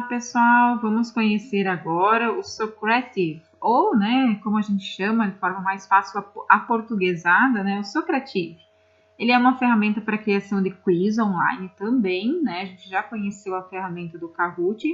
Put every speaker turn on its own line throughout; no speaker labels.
Olá, pessoal! Vamos conhecer agora o Socrative, ou, como a gente chama de forma mais fácil, aportuguesada, o Socrative. Ele é uma ferramenta para criação de quiz online também, A gente já conheceu a ferramenta do Kahoot.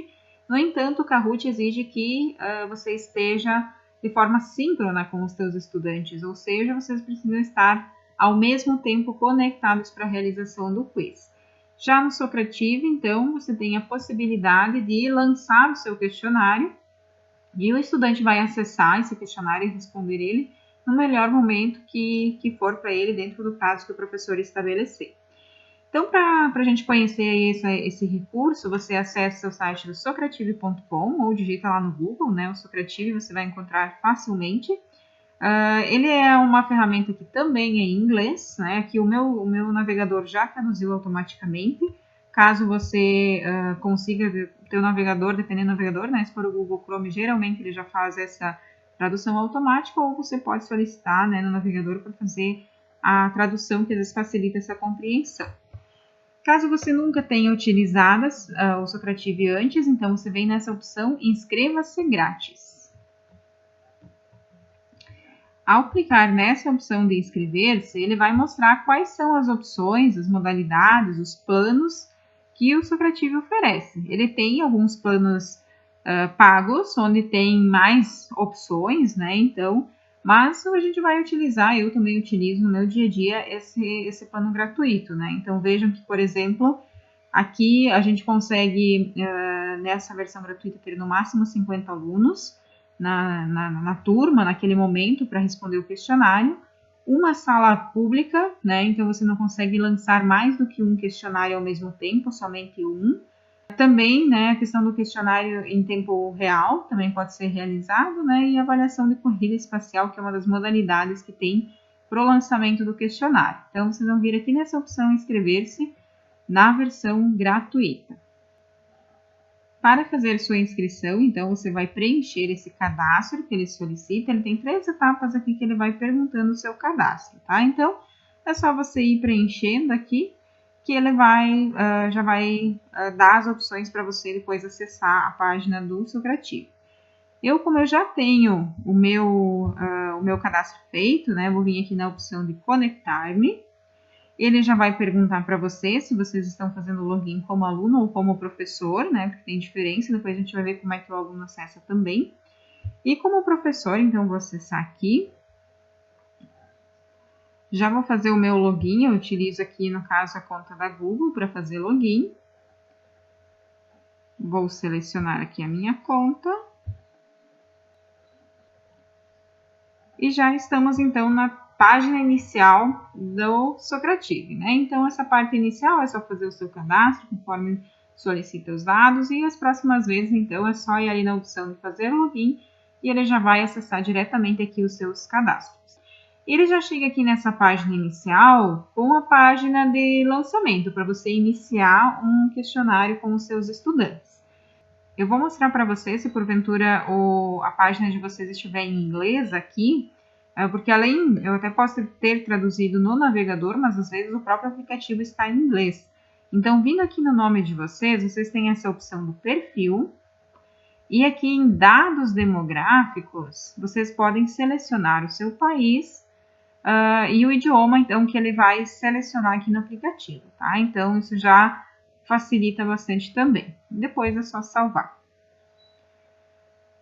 No entanto, o Kahoot exige que você esteja de forma síncrona com os seus estudantes, ou seja, vocês precisam estar ao mesmo tempo conectados para a realização do quiz. Já no Socrative, então, você tem a possibilidade de lançar o seu questionário e o estudante vai acessar esse questionário e responder ele no melhor momento que for para ele dentro do prazo que o professor estabelecer. Então, para a gente conhecer esse recurso, você acessa o site do socrative.com ou digita lá no Google, o Socrative, você vai encontrar facilmente. Ele é uma ferramenta que também é em inglês, Aqui o meu navegador já traduziu automaticamente. Caso você consiga ter o navegador, dependendo do navegador, se for o Google Chrome, geralmente ele já faz essa tradução automática, ou você pode solicitar no navegador para fazer a tradução, que às vezes facilita essa compreensão. Caso você nunca tenha utilizado o Socrative antes, então você vem nessa opção Inscreva-se grátis. Ao clicar nessa opção de inscrever-se, ele vai mostrar quais são as opções, as modalidades, os planos que o Socrative oferece. Ele tem alguns planos pagos, onde tem mais opções, Então, mas a gente vai utilizar, eu também utilizo no meu dia a dia esse plano gratuito, Então, vejam que, por exemplo, aqui a gente consegue, nessa versão gratuita, ter no máximo 50 alunos, na turma, naquele momento, para responder o questionário, uma sala pública, Então você não consegue lançar mais do que um questionário ao mesmo tempo, somente um. Também, a questão do questionário em tempo real também pode ser realizado, E a avaliação de corrida espacial, que é uma das modalidades que tem para o lançamento do questionário. Então, vocês vão vir aqui nessa opção inscrever-se na versão gratuita. Para fazer sua inscrição, então, você vai preencher esse cadastro que ele solicita. Ele tem 3 etapas aqui que ele vai perguntando o seu cadastro, Então, é só você ir preenchendo aqui, que ele já vai dar as opções para você depois acessar a página do Socrative. Como eu já tenho o meu cadastro feito, vou vir aqui na opção de conectar-me. Ele já vai perguntar para você se vocês estão fazendo login como aluno ou como professor, Porque tem diferença, depois a gente vai ver como é que o aluno acessa também. E como professor, então, vou acessar aqui. Já vou fazer o meu login, eu utilizo aqui, no caso, a conta da Google para fazer login. Vou selecionar aqui a minha conta. E já estamos, então, na página inicial do Socrative, Então, essa parte inicial é só fazer o seu cadastro, conforme solicita os dados, e as próximas vezes, então, é só ir ali na opção de fazer login, e ele já vai acessar diretamente aqui os seus cadastros. Ele já chega aqui nessa página inicial com a página de lançamento, para você iniciar um questionário com os seus estudantes. Eu vou mostrar para vocês, se porventura a página de vocês estiver em inglês aqui, porque eu até posso ter traduzido no navegador, mas às vezes o próprio aplicativo está em inglês. Então, vindo aqui no nome de vocês têm essa opção do perfil, e aqui em dados demográficos, vocês podem selecionar o seu país e o idioma, então, que ele vai selecionar aqui no aplicativo, Então, isso já facilita bastante também. Depois é só salvar.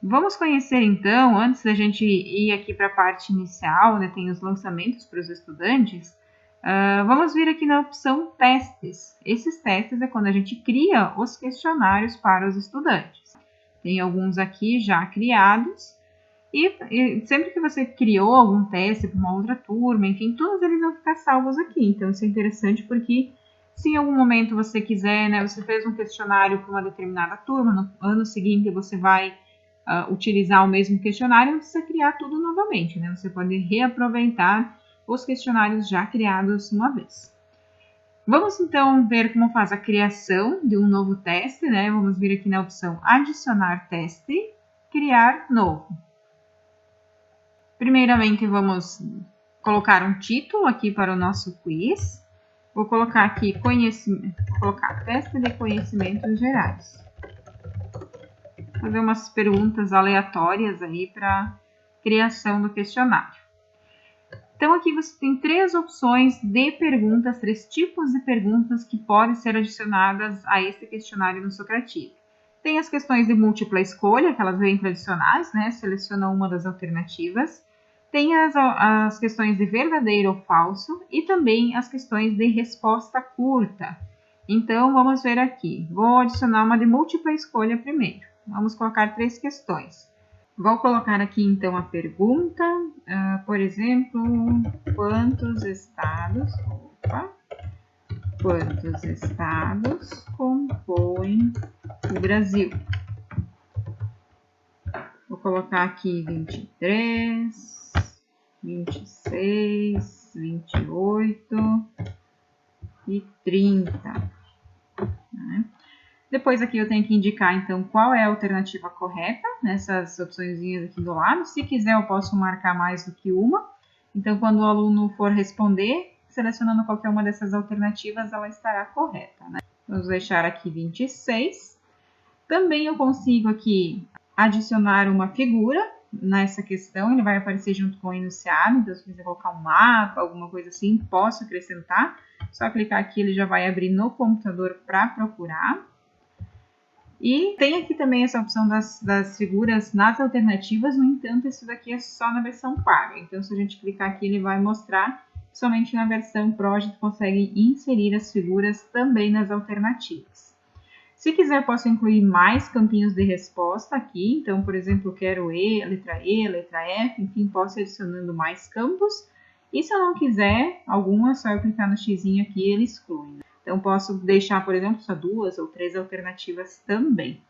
Vamos conhecer, então, antes da gente ir aqui para a parte inicial, onde tem os lançamentos para os estudantes, vamos vir aqui na opção testes. Esses testes é quando a gente cria os questionários para os estudantes. Tem alguns aqui já criados, e sempre que você criou algum teste para uma outra turma, enfim, todos eles vão ficar salvos aqui. Então, isso é interessante porque se em algum momento você quiser, você fez um questionário para uma determinada turma, no ano seguinte você vai utilizar o mesmo questionário, não precisa criar tudo novamente, Você pode reaproveitar os questionários já criados uma vez. Vamos então ver como faz a criação de um novo teste, Vamos vir aqui na opção adicionar teste, criar novo. Primeiramente, vamos colocar um título aqui para o nosso quiz. Vou colocar aqui teste de conhecimentos gerais. fazer umas perguntas aleatórias aí para criação do questionário. Então, aqui você tem 3 opções de perguntas, 3 tipos de perguntas que podem ser adicionadas a este questionário no Socrative. Tem as questões de múltipla escolha, aquelas bem tradicionais, né? Seleciona uma das alternativas. Tem as questões de verdadeiro ou falso e também as questões de resposta curta. Então, vamos ver aqui. Vou adicionar uma de múltipla escolha primeiro. Vamos colocar 3 questões. Vou colocar aqui, então, a pergunta. Por exemplo, quantos estados compõem o Brasil? Vou colocar aqui 23, 26, 28 e 30. Né? Depois aqui eu tenho que indicar, então, qual é a alternativa correta nessas opçõezinhas aqui do lado. Se quiser, eu posso marcar mais do que uma. Então, quando o aluno for responder, selecionando qualquer uma dessas alternativas, ela estará correta. Né? Vamos deixar aqui 26. Também eu consigo aqui adicionar uma figura nessa questão. Ele vai aparecer junto com o enunciado. Então, se quiser colocar um mapa, alguma coisa assim, posso acrescentar. Só clicar aqui, ele já vai abrir no computador para procurar. E tem aqui também essa opção das figuras nas alternativas, no entanto, isso daqui é só na versão paga. Então, se a gente clicar aqui, ele vai mostrar somente na versão Pro, a gente consegue inserir as figuras também nas alternativas. Se quiser, eu posso incluir mais campinhos de resposta aqui. Então, por exemplo, eu quero E, letra F, enfim, posso ir adicionando mais campos. E se eu não quiser alguma, é só eu clicar no xizinho aqui e ele exclui. Então, posso deixar, por exemplo, só 2 ou 3 alternativas também.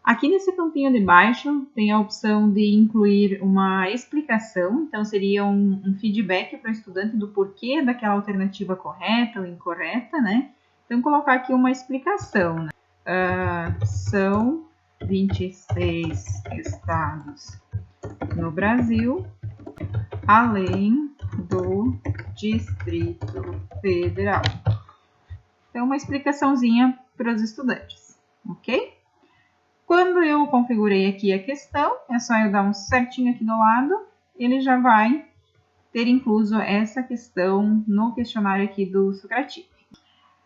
Aqui nesse campinho de baixo, tem a opção de incluir uma explicação. Então, seria um feedback para o estudante do porquê daquela alternativa correta ou incorreta, né? Então, colocar aqui uma explicação. Né? São 26 estados no Brasil, além do Distrito Federal. Então, uma explicaçãozinha para os estudantes, ok? Quando eu configurei aqui a questão, é só eu dar um certinho aqui do lado, ele já vai ter incluso essa questão no questionário aqui do Socrative.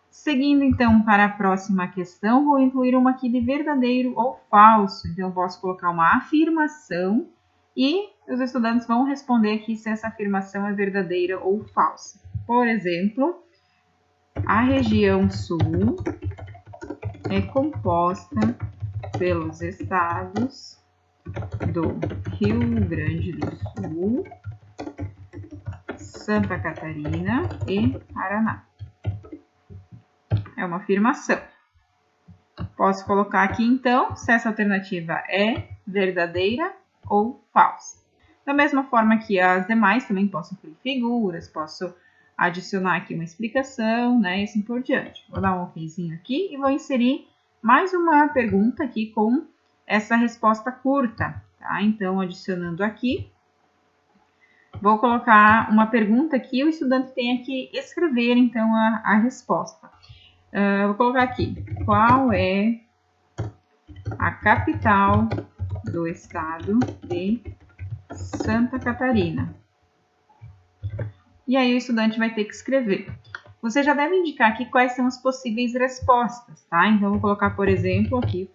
Seguindo, então, para a próxima questão, vou incluir uma aqui de verdadeiro ou falso. Então, eu posso colocar uma afirmação e os estudantes vão responder aqui se essa afirmação é verdadeira ou falsa. Por exemplo, a região sul é composta pelos estados do Rio Grande do Sul, Santa Catarina e Paraná. É uma afirmação. Posso colocar aqui, então, se essa alternativa é verdadeira ou falsa. Da mesma forma que as demais, também posso incluir figuras, posso adicionar aqui uma explicação, né, e assim por diante. Vou dar um okzinho aqui e vou inserir mais uma pergunta aqui com essa resposta curta, tá? Então, adicionando aqui, vou colocar uma pergunta aqui, o estudante tem que escrever, então, a resposta. Vou colocar aqui, qual é a capital do estado de Santa Catarina? E aí o estudante vai ter que escrever. Você já deve indicar aqui quais são as possíveis respostas, tá? Então, vou colocar, por exemplo, aqui,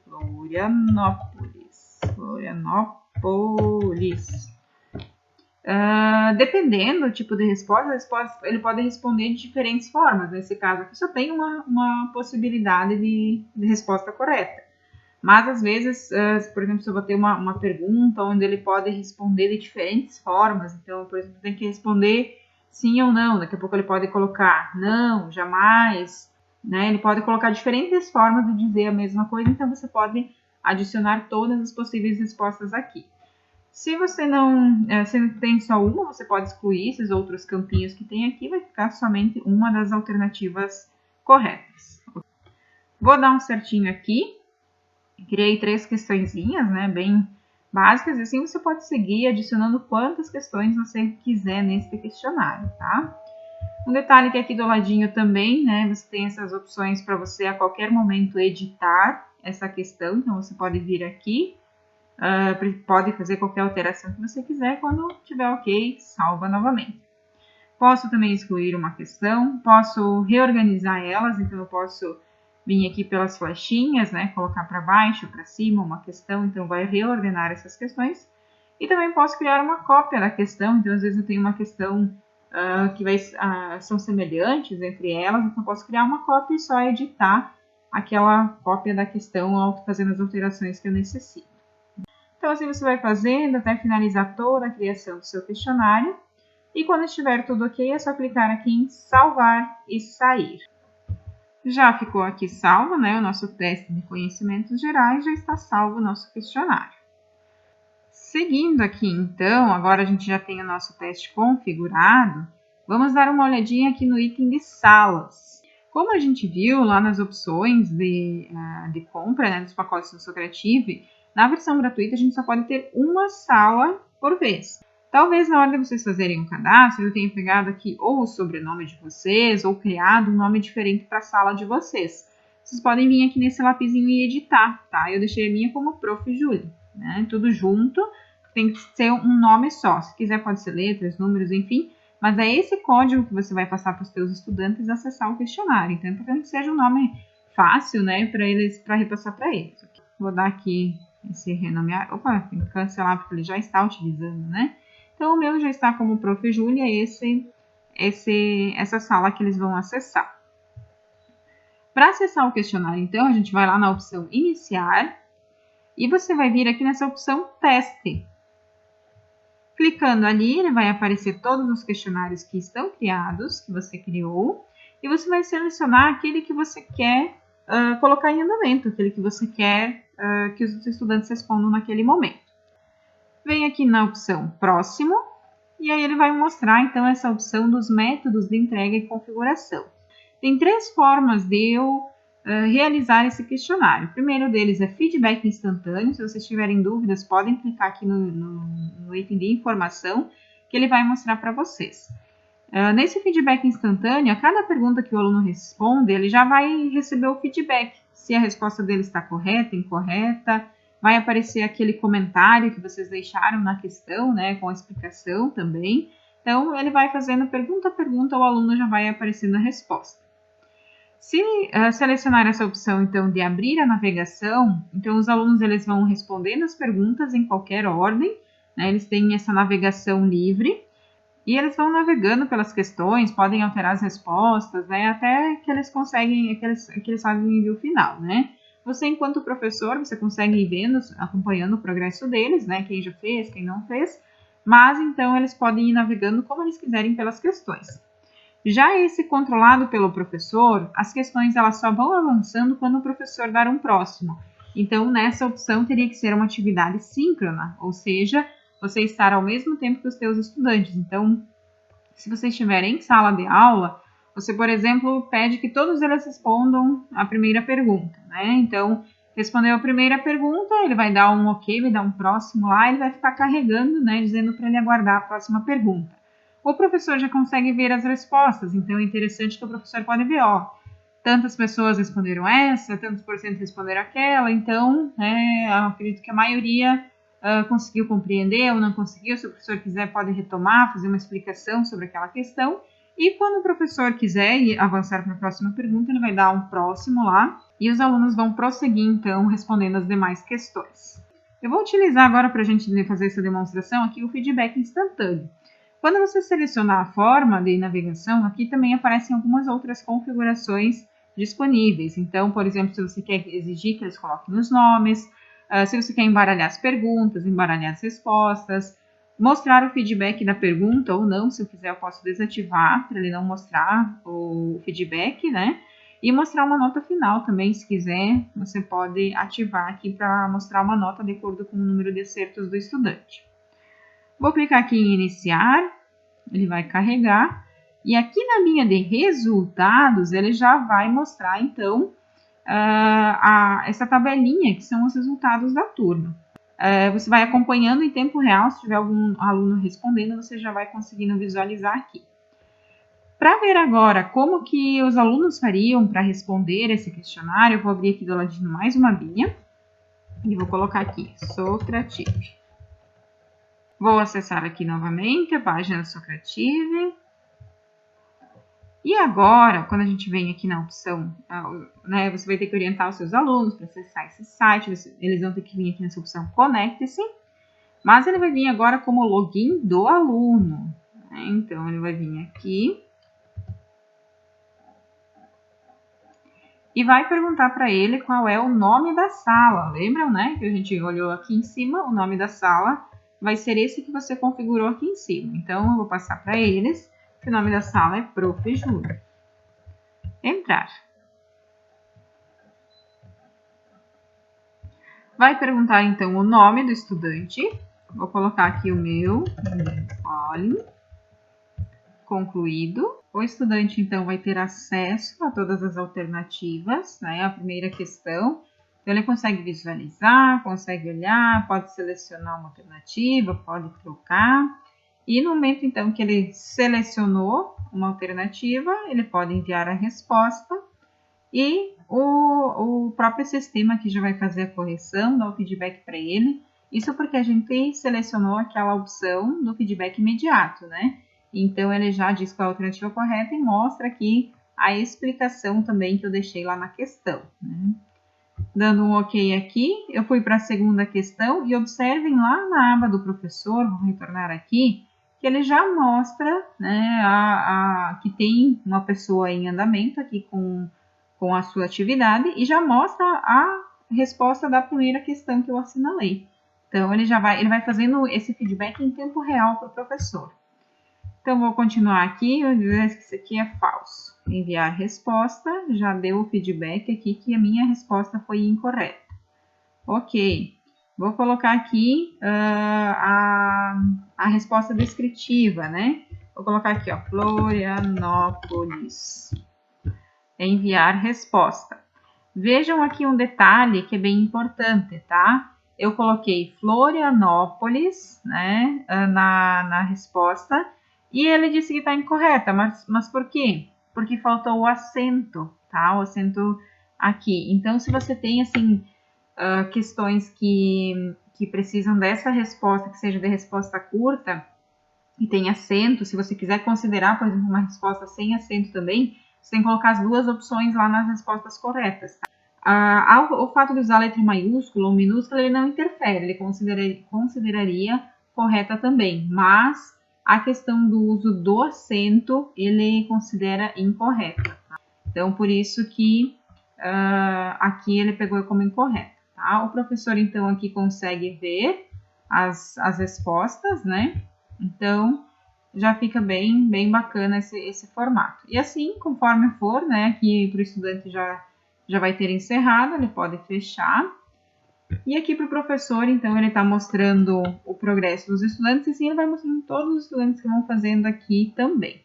Florianópolis. Dependendo do tipo de resposta, ele pode responder de diferentes formas. Nesse caso aqui, só tem uma possibilidade de resposta correta. Mas, às vezes, por exemplo, se eu vou ter uma pergunta onde ele pode responder de diferentes formas, então, por exemplo, tem que responder sim ou não. Daqui a pouco ele pode colocar não, jamais, né? Ele pode colocar diferentes formas de dizer a mesma coisa, então você pode adicionar todas as possíveis respostas aqui. Se você não tem só uma, você pode excluir esses outros campinhos que tem aqui, vai ficar somente uma das alternativas corretas. Vou dar um certinho aqui. Criei 3 questõezinhas, né, bem básicas, e assim você pode seguir adicionando quantas questões você quiser nesse questionário, tá? Um detalhe que aqui do ladinho também, né, você tem essas opções para você a qualquer momento editar essa questão, então você pode vir aqui, pode fazer qualquer alteração que você quiser, quando tiver ok, salva novamente. Posso também excluir uma questão, posso reorganizar elas, então eu posso vir aqui pelas flechinhas, né, colocar para baixo, para cima uma questão, então vai reordenar essas questões. E também posso criar uma cópia da questão, então às vezes eu tenho uma questão são semelhantes entre elas, então eu posso criar uma cópia e só editar aquela cópia da questão, fazendo as alterações que eu necessito. Então assim você vai fazendo até finalizar toda a criação do seu questionário. E quando estiver tudo ok, é só clicar aqui em salvar e sair. Já ficou aqui salvo, né? O nosso teste de conhecimentos gerais, já está salvo o nosso questionário. Seguindo aqui, então, agora a gente já tem o nosso teste configurado, vamos dar uma olhadinha aqui no item de salas. Como a gente viu lá nas opções de compra, né, dos pacotes do Socrative, na versão gratuita a gente só pode ter uma sala por vez. Talvez na hora de vocês fazerem um cadastro, eu tenha pegado aqui ou o sobrenome de vocês, ou criado um nome diferente para a sala de vocês. Vocês podem vir aqui nesse lapisinho e editar, tá? Eu deixei a minha como Prof. Júlia, né? Tudo junto, tem que ser um nome só. Se quiser pode ser letras, números, enfim. Mas é esse código que você vai passar para os seus estudantes acessar o questionário. Então é importante que seja um nome fácil, né? Para repassar para eles. Vou dar aqui esse renomear. Opa, tem que cancelar porque ele já está utilizando, né? Então, o meu já está como Prof. Júlia, essa sala que eles vão acessar. Para acessar o questionário, então, a gente vai lá na opção Iniciar e você vai vir aqui nessa opção Teste. Clicando ali, ele vai aparecer todos os questionários que estão criados, que você criou, e você vai selecionar aquele que você quer colocar em andamento, aquele que você quer que os estudantes respondam naquele momento. Vem aqui na opção Próximo, e aí ele vai mostrar, então, essa opção dos métodos de entrega e configuração. Tem 3 formas de eu realizar esse questionário. O primeiro deles é feedback instantâneo. Se vocês tiverem dúvidas, podem clicar aqui no item de informação, que ele vai mostrar para vocês. Nesse feedback instantâneo, a cada pergunta que o aluno responde, ele já vai receber o feedback. Se a resposta dele está correta, incorreta, vai aparecer aquele comentário que vocês deixaram na questão, né, com a explicação também. Então, ele vai fazendo pergunta a pergunta, o aluno já vai aparecendo a resposta. Se selecionar essa opção, então, de abrir a navegação, então os alunos eles vão respondendo as perguntas em qualquer ordem, né, eles têm essa navegação livre, e eles vão navegando pelas questões, podem alterar as respostas, né, até que eles conseguem, que eles fazem o envio final, né. Você, enquanto professor, você consegue ir vendo, acompanhando o progresso deles, né? Quem já fez, quem não fez. Mas, então, eles podem ir navegando como eles quiserem pelas questões. Já esse controlado pelo professor, as questões elas só vão avançando quando o professor dar um próximo. Então, nessa opção, teria que ser uma atividade síncrona, ou seja, você estar ao mesmo tempo que os seus estudantes. Então, se você estiver em sala de aula, você, por exemplo, pede que todos eles respondam a primeira pergunta, né? Então, respondeu a primeira pergunta, ele vai dar um ok, vai dar um próximo lá, ele vai ficar carregando, né, dizendo para ele aguardar a próxima pergunta. O professor já consegue ver as respostas, então é interessante que o professor pode ver, ó, tantas pessoas responderam essa, tantos por cento responderam aquela, então, eu acredito que a maioria conseguiu compreender ou não conseguiu. Se o professor quiser, pode retomar, fazer uma explicação sobre aquela questão. E quando o professor quiser avançar para a próxima pergunta, ele vai dar um próximo lá e os alunos vão prosseguir, então, respondendo as demais questões. Eu vou utilizar agora para a gente fazer essa demonstração aqui o feedback instantâneo. Quando você selecionar a forma de navegação, aqui também aparecem algumas outras configurações disponíveis. Então, por exemplo, se você quer exigir que eles coloquem os nomes, se você quer embaralhar as perguntas, embaralhar as respostas, mostrar o feedback da pergunta ou não, se eu quiser eu posso desativar para ele não mostrar o feedback, né? E mostrar uma nota final também, se quiser, você pode ativar aqui para mostrar uma nota de acordo com o número de acertos do estudante. Vou clicar aqui em iniciar, ele vai carregar, e aqui na linha de resultados, ele já vai mostrar então essa tabelinha que são os resultados da turma. Você vai acompanhando em tempo real, se tiver algum aluno respondendo, você já vai conseguindo visualizar aqui. Para ver agora como que os alunos fariam para responder esse questionário, eu vou abrir aqui do ladinho mais uma abinha e vou colocar aqui, Socrative. Vou acessar aqui novamente a página do Socrative. E agora, quando a gente vem aqui na opção, né, você vai ter que orientar os seus alunos para acessar esse site, eles vão ter que vir aqui nessa opção Conecte-se, mas ele vai vir agora como login do aluno. Né? Então, ele vai vir aqui e vai perguntar para ele qual é o nome da sala. Lembram, né, que a gente olhou aqui em cima, o nome da sala vai ser esse que você configurou aqui em cima. Então, eu vou passar para eles que o nome da sala é Prof. Júlio. Entrar. Vai perguntar, então, o nome do estudante. Vou colocar aqui o meu, Colin. Concluído. O estudante, então, vai ter acesso a todas as alternativas, né? A primeira questão. Então, ele consegue visualizar, consegue olhar, pode selecionar uma alternativa, pode trocar. E no momento, então, que ele selecionou uma alternativa, ele pode enviar a resposta e o próprio sistema aqui já vai fazer a correção, dar o feedback para ele. Isso porque a gente selecionou aquela opção do feedback imediato, né? Então, ele já diz qual é a alternativa correta e mostra aqui a explicação também que eu deixei lá na questão, né? Dando um OK aqui, eu fui para a segunda questão e observem lá na aba do professor, vou retornar aqui, que ele já mostra, né, que tem uma pessoa em andamento aqui com a sua atividade e já mostra a resposta da primeira questão que eu assinalei. Então, ele vai fazendo esse feedback em tempo real para o professor. Então, vou continuar aqui, vou dizer que isso aqui é falso. Enviar resposta, já deu o feedback aqui que a minha resposta foi incorreta. Ok. Vou colocar aqui a resposta descritiva, né? Vou colocar aqui, ó, Florianópolis. Enviar resposta. Vejam aqui um detalhe que é bem importante, tá? Eu coloquei Florianópolis, né, na resposta, e ele disse que está incorreta, mas por quê? Porque faltou o acento, tá? O acento aqui. Então, se você tem, assim, questões que precisam dessa resposta, que seja de resposta curta e tem acento, se você quiser considerar, por exemplo, uma resposta sem acento também, você tem que colocar as duas opções lá nas respostas corretas. Tá? O fato de usar letra maiúscula ou minúscula, ele não interfere, ele consideraria correta também, mas a questão do uso do acento, ele considera incorreta. Tá? Então, por isso que aqui ele pegou como incorreta. Tá? O professor, então, aqui consegue ver as respostas, né? Então, já fica bem bacana esse formato. E assim, conforme for, né? Aqui para o estudante já vai ter encerrado, ele pode fechar. E aqui para o professor, então, ele está mostrando o progresso dos estudantes e sim, ele vai mostrando todos os estudantes que vão fazendo aqui também.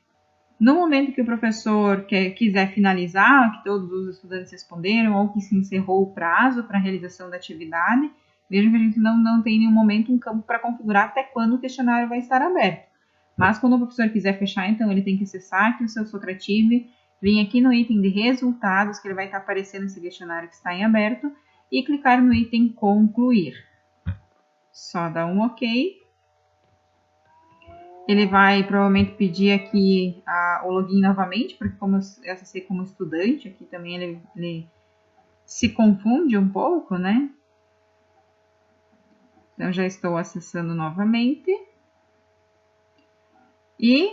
No momento que o professor quiser finalizar, que todos os estudantes responderam ou que se encerrou o prazo para a realização da atividade, vejam que a gente não tem em nenhum momento um campo para configurar até quando o questionário vai estar aberto. Mas quando o professor quiser fechar, então ele tem que acessar aqui o seu Socrative, vir aqui no item de resultados, que ele vai estar aparecendo esse questionário que está em aberto, e clicar no item concluir. Só dar um OK. Ele vai provavelmente pedir aqui o login novamente, porque como eu acessei como estudante, aqui também ele se confunde um pouco, né? Então, já estou acessando novamente. E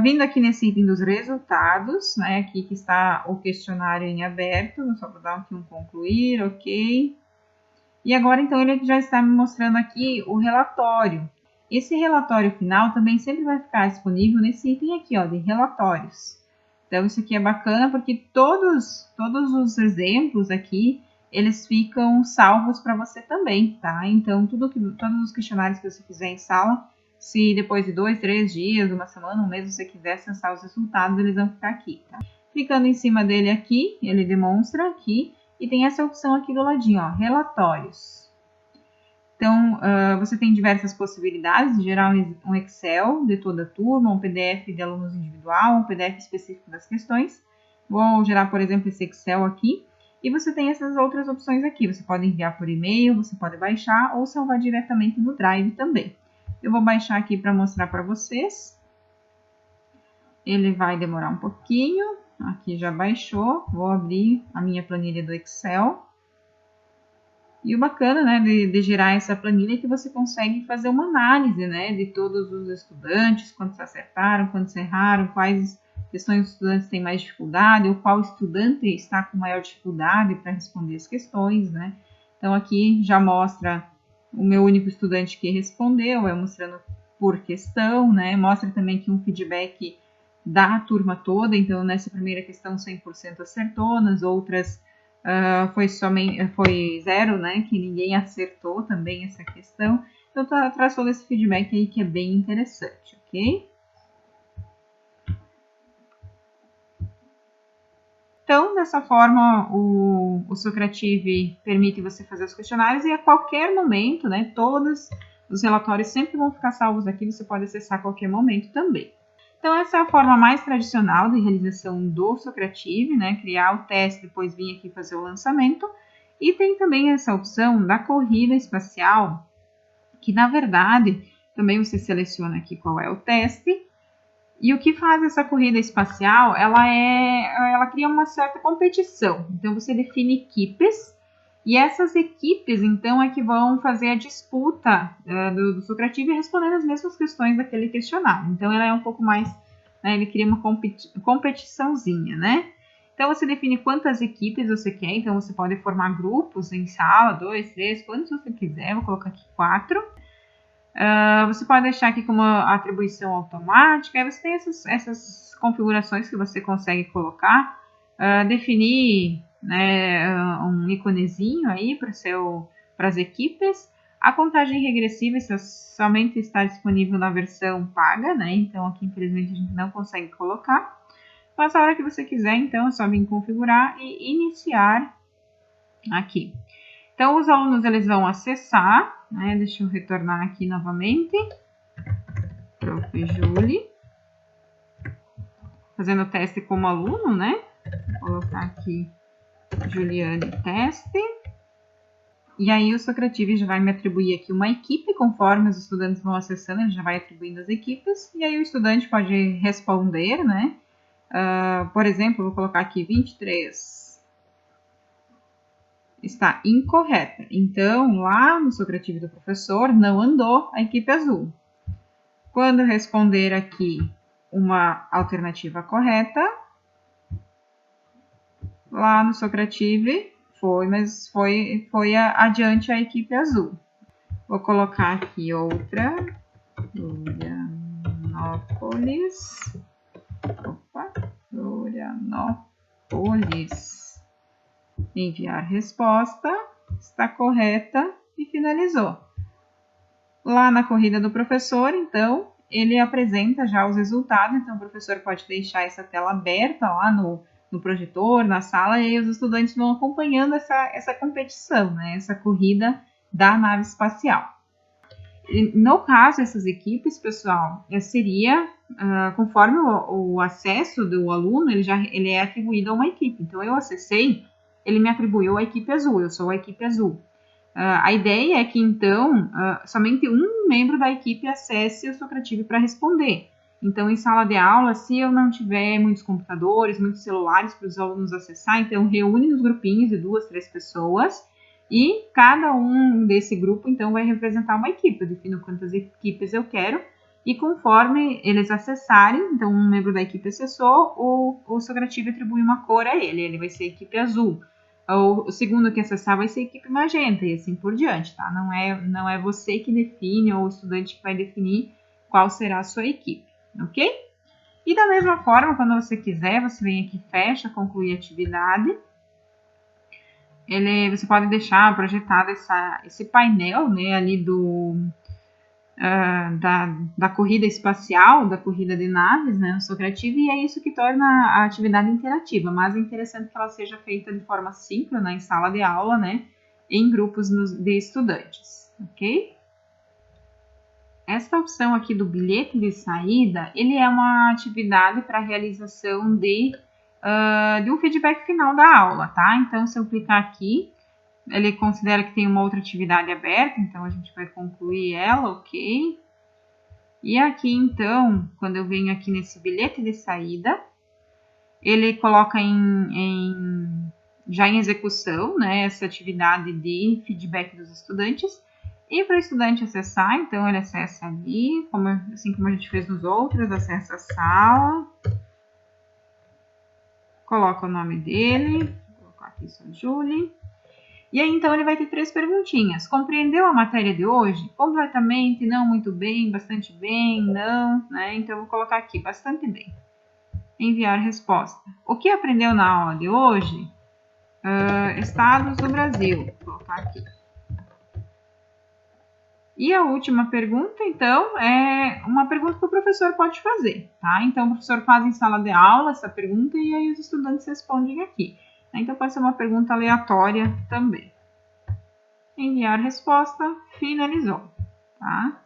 vindo aqui nesse item dos resultados, né? Aqui que está o questionário em aberto, só vou dar aqui um concluir, OK. E agora, então, ele já está me mostrando aqui o relatório. Esse relatório final também sempre vai ficar disponível nesse item aqui, ó, de relatórios. Então, isso aqui é bacana porque todos os exemplos aqui, eles ficam salvos para você também, tá? Então, todos os questionários que você fizer em sala, se depois de 2, 3 dias, uma semana, um mês, você quiser acessar os resultados, eles vão ficar aqui, tá? Clicando em cima dele aqui, ele demonstra aqui, e tem essa opção aqui do ladinho, ó, relatórios. Então, você tem diversas possibilidades de gerar um Excel de toda a turma, um PDF de alunos individual, um PDF específico das questões. Vou gerar, por exemplo, esse Excel aqui. E você tem essas outras opções aqui. Você pode enviar por e-mail, você pode baixar ou salvar diretamente no Drive também. Eu vou baixar aqui para mostrar para vocês. Ele vai demorar um pouquinho. Aqui já baixou. Vou abrir a minha planilha do Excel. E o bacana, né, de gerar essa planilha é que você consegue fazer uma análise, né, de todos os estudantes, quantos acertaram, quantos erraram, quais questões os estudantes têm mais dificuldade, ou qual estudante está com maior dificuldade para responder as questões, né. Então, aqui já mostra o meu único estudante que respondeu, vai mostrando por questão, né, mostra também aqui um feedback da turma toda, então nessa primeira questão 100% acertou, nas outras foi zero, né, que ninguém acertou também essa questão. Então, traz todo esse feedback aí que é bem interessante, ok? Então, dessa forma, o Socrative permite você fazer os questionários e a qualquer momento, né, todos os relatórios sempre vão ficar salvos aqui, você pode acessar a qualquer momento também. Então, essa é a forma mais tradicional de realização do Socrative, né? Criar o teste, depois vir aqui fazer o lançamento. E tem também essa opção da corrida espacial, que na verdade, também você seleciona aqui qual é o teste. E o que faz essa corrida espacial, ela cria uma certa competição. Então, você define equipes, e essas equipes, então, é que vão fazer a disputa do Socrative respondendo as mesmas questões daquele questionário. Então, ela é um pouco mais, né, ele cria uma competiçãozinha, né? Então, você define quantas equipes você quer. Então, você pode formar grupos em sala, 2, 3, quantos você quiser. Vou colocar aqui 4. Você pode deixar aqui como atribuição automática. Aí você tem essas configurações que você consegue colocar. Definir, né, um íconezinho aí para as equipes. A contagem regressiva somente está disponível na versão paga, né? Então aqui infelizmente a gente não consegue colocar. Mas a hora que você quiser, então é só vir configurar e iniciar aqui. Então os alunos eles vão acessar, né? Deixa eu retornar aqui novamente. Prof. Julie. Fazendo o teste como aluno, né? Vou colocar aqui Juliane teste. E aí o Socrative já vai me atribuir aqui uma equipe, conforme os estudantes vão acessando, ele já vai atribuindo as equipes. E aí o estudante pode responder, né? Por exemplo, vou colocar aqui 23. Está incorreta. Então, lá no Socrative do professor, não andou a equipe azul. Quando responder aqui uma alternativa correta, lá no Socrative foi, mas foi adiante a equipe azul. Vou colocar aqui outra. Florianópolis. Florianópolis. Enviar resposta. Está correta e finalizou. Lá na corrida do professor, então, ele apresenta já os resultados. Então, o professor pode deixar essa tela aberta lá no projetor, na sala, e aí os estudantes vão acompanhando essa competição, né? Essa corrida da nave espacial. No caso, essas equipes, pessoal, seria conforme o acesso do aluno, ele é atribuído a uma equipe. Então, eu acessei, ele me atribuiu a equipe azul, eu sou a equipe azul. A ideia é que, então, somente um membro da equipe acesse o Socrative para responder. Então, em sala de aula, se eu não tiver muitos computadores, muitos celulares para os alunos acessar, então reúne nos grupinhos de 2, 3 pessoas e cada um desse grupo, então, vai representar uma equipe. Eu defino quantas equipes eu quero e conforme eles acessarem, então um membro da equipe acessou, o Socrative atribui uma cor a ele vai ser a equipe azul. O segundo que acessar vai ser a equipe magenta e assim por diante, tá? Não é você que define ou o estudante que vai definir qual será a sua equipe, ok? E da mesma forma, quando você quiser, você vem aqui, fecha, concluir a atividade. Você pode deixar projetado esse painel, né, ali da corrida espacial, da corrida de naves, né, no Socrative, e é isso que torna a atividade interativa, mas é interessante que ela seja feita de forma síncrona, em sala de aula, né, em grupos de estudantes. ok? Esta opção aqui do bilhete de saída, ele é uma atividade para realização de um feedback final da aula, tá? Então, se eu clicar aqui, ele considera que tem uma outra atividade aberta, então a gente vai concluir ela, ok? E aqui, então, quando eu venho aqui nesse bilhete de saída, ele coloca já em execução, né, essa atividade de feedback dos estudantes. E para o estudante acessar, então ele acessa ali, assim como a gente fez nos outros, acessa a sala, coloca o nome dele, vou colocar aqui só Julie. E aí, então, ele vai ter 3 perguntinhas. Compreendeu a matéria de hoje? Completamente, não, muito bem, bastante bem, não, né? Então, eu vou colocar aqui, bastante bem. Enviar resposta. O que aprendeu na aula de hoje? Estados do Brasil. Vou colocar aqui. E a última pergunta, então, é uma pergunta que o professor pode fazer, tá? Então, o professor faz em sala de aula essa pergunta e aí os estudantes respondem aqui. Então, pode ser uma pergunta aleatória também. Enviar resposta, finalizou, tá?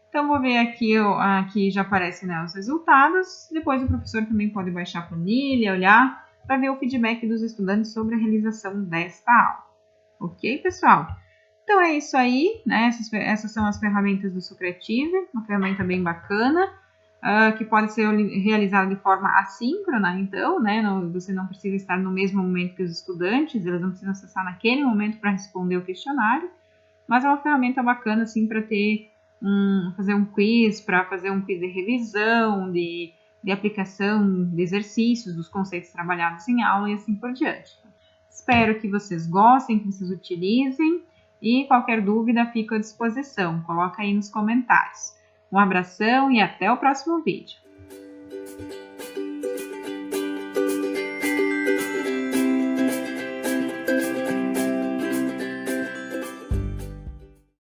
Então, vou ver aqui já aparecem, né, os resultados. Depois, o professor também pode baixar a planilha, olhar, para ver o feedback dos estudantes sobre a realização desta aula. Ok, pessoal? Então, é isso aí, né? Essas são as ferramentas do Socrative, uma ferramenta bem bacana, que pode ser realizada de forma assíncrona, então, né? Você não precisa estar no mesmo momento que os estudantes, eles não precisam acessar naquele momento para responder o questionário, mas é uma ferramenta bacana, assim, para fazer um quiz, para fazer um quiz de revisão, de aplicação de exercícios, dos conceitos trabalhados em aula e assim por diante. Espero que vocês gostem, que vocês utilizem. E qualquer dúvida, fico à disposição. Coloca aí nos comentários. Um abração e até o próximo vídeo.